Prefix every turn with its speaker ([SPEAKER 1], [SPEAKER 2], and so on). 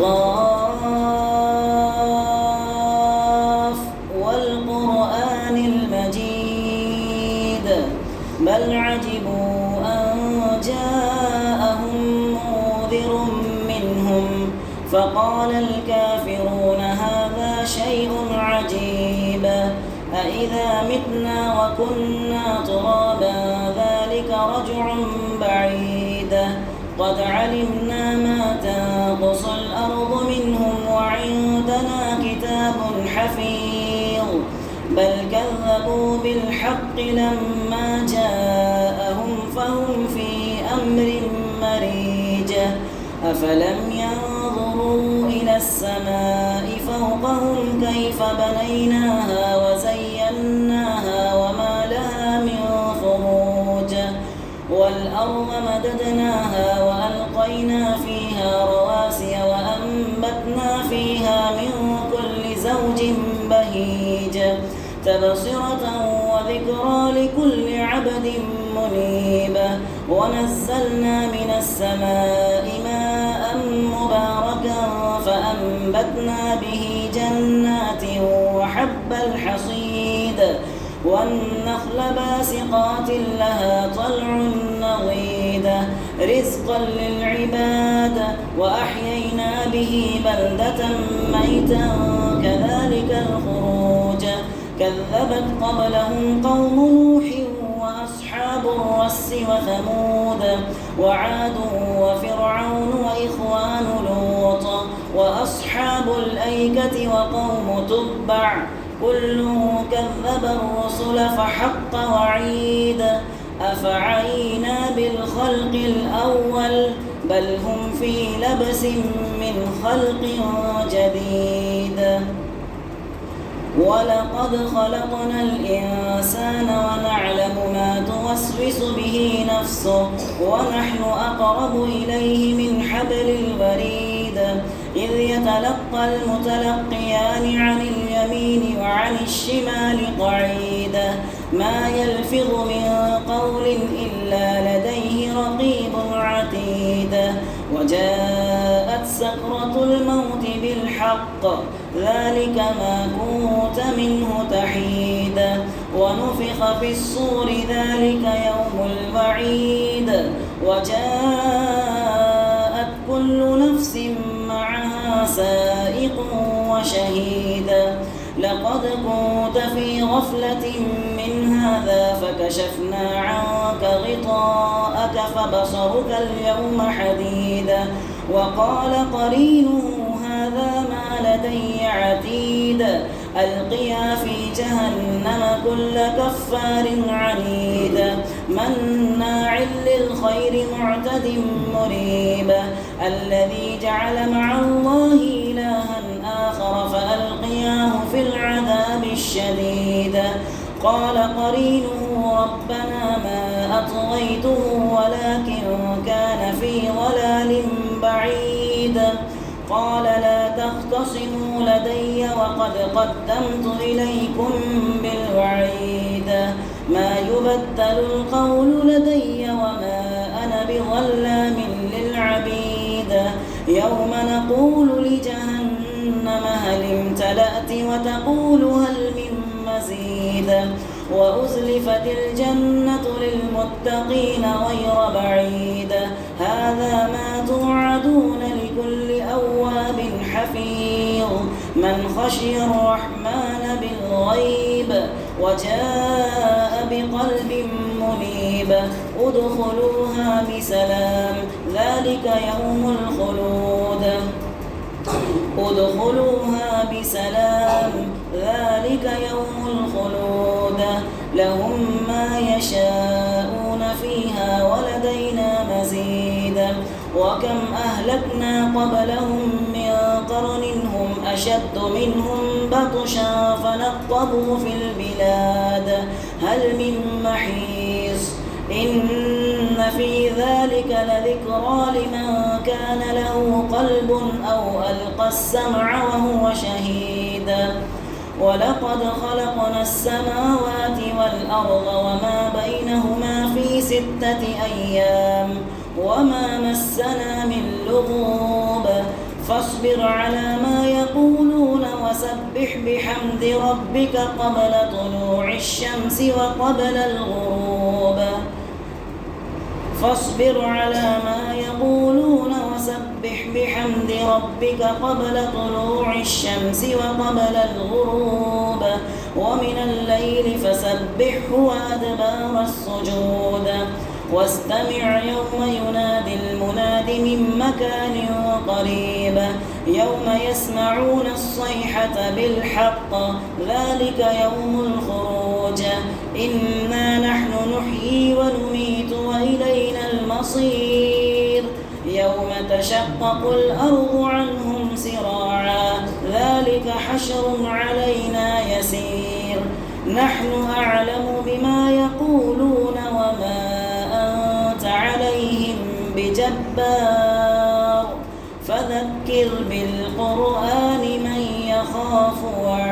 [SPEAKER 1] قاف والقرآن المجيد بل عجبوا أن جاءهم منذر منهم فقال الكافرون هذا شيء عجيب أإذا متنا وكنا ترابا ذلك رجع بعيد قد علمنا ما تنقص الأرض منهم وعندنا كتاب حفيظ بل كذبوا بالحق لما جاءهم فهم في أمر مريج أفلم ينظروا إلى السماء فوقهم كيف بنيناها وزيناها وما لها من فروج والأرض مددناها وألقينا فيها رواسي وأنبتنا فيها من كل زوج بهيج تبصرة وذكرى لكل عبد منيب ونزلنا من السماء ماء مباركا فأنبتنا به جنات وحب الحصيد والنخل باسقات لها طلع نضيد رزقا للعباد وأحيينا به بلدة ميتا كذلك الخروج كذبت قبلهم قوم نوح وأصحاب الرس وثمود وعاد وفرعون وإخوان لوط وأصحاب الأيكة وقوم تبع كل كذب الرسل فحق وعيد أفعينا بالخلق الأول بل هم في لبس من خلق جديد ولقد خلقنا الإنسان ونعلم ما توسوس به نفسه ونحن أقرب إليه من حبل الوريد إذ يتلقى المتلقيان عن اليمين وعن الشمال قعيد ما يلفظ من قول إلا لديه رقيب عتيد وجاءت سكرة الموت بالحق ذلك ما كنت منه تحيد ونفخ في الصور ذلك يوم الوعيد وجاءت كل نفس معها سائق وشهيد لقد كنت في غفلة من هذا فكشفنا عنك غطاءك فبصرك اليوم حديد وقال قرينه هذا ما لدي عتيد ألقيا في جهنم كل كفار عنيد مناع للخير معتد مريب الذي جعل مع الله إلها آخر فألقياه في العذاب الشديد قال قرينه ربنا ما أطغيته ولكن كان في ضلال بعيد قال لا تختصموا لدي وقد قدمت إليكم بالوعيد ما يبدل القول لدي وما أنا بظلام للعبيد يوم نقول لجهنم هل امتلأت وتقول هل من مزيد وأزلفت الجنة للمتقين غير بعيد هذا ما توعدون لكل أواب حفيظ من خشي الرحمن بالغيب وجاء بقلب منيب ادخلوها بسلام ذلك يوم الخلود ادخلوها بسلام ذلك يوم الخلود لهم ما يشاءون فيها ولدينا مزيد وكم أهلكنا قبلهم من قرن هم أشد منهم بطشا فنقبوا في البلاد هل من محيص إن في ذلك لذكرى لمن كان له قلب أو ألقى السمع وهو شهيد ولقد خلقنا السماوات والأرض وما بينهما في 6 أيام وما مسنا من لغوب فاصبر على ما يقولون وسبح بحمد ربك قبل طلوع الشمس وقبل الغروب فاصبر على ما يقولون وسبح بحمد ربك قبل طلوع الشمس وقبل الغروب ومن الليل فسبحه وأدبار السجود واستمع يوم ينادي المناد من مكان قريب يوم يسمعون الصيحة بالحق ذلك يوم الخروج إنا نحن نحيي ونميت وإلينا المصير يوم تشقق الأرض عنهم سراعا ذلك حشر علينا يسير نحن أعلم بما يقولون وما أنت عليهم بجبار فذكر بالقرآن من يخاف وعيد